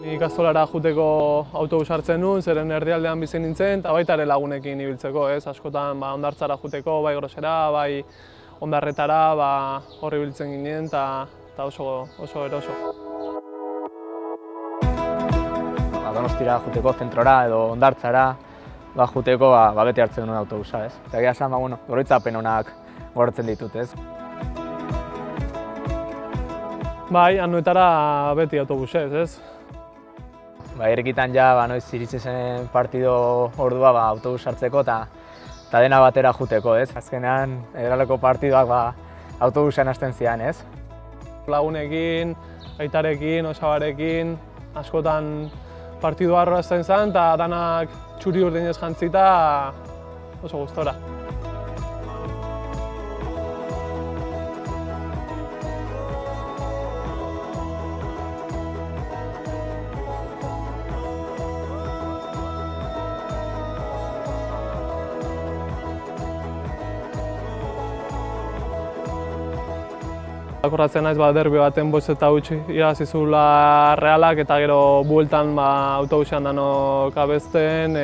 Ni ikastolara joateko autobus hartzen nuen, zeren erdialdean bizi nintzen, eta baita ere lagunekin ibiltzeko, ez? Askotan hondartzara joateko, bai Grosera, bai Ondarretara, hor ibiltzen ginen, eta oso eroso. Donostira joateko zentrora edo Ondartzara, joateko beti hartzen nuen autobusa, ez? Eta egia esan, oroitzapen onak gortzen ditut, ez? Bai, Anoetara beti autobusez, ez? Errikitan noiz iritsi zen partido ordua autobus hartzeko eta dena batera joateko, ez? Azkenean, Edraleko partidoak autobusean hasten zian, ez? Lagunekin, aitarekin, osabarekin, askotan partidu harroa hasten zen, eta danak txuri urdinez jantzita oso gustora. Akordatzen naiz derbi baten 5-0 irabazi zuela Realak eta gero bueltan autobusean danok abesten,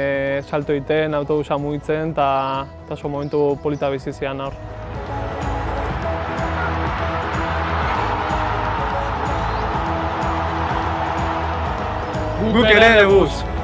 salto egiten, autobusa mugitzen eta oso momentu polita bizi zian hor. Guk ere debuz!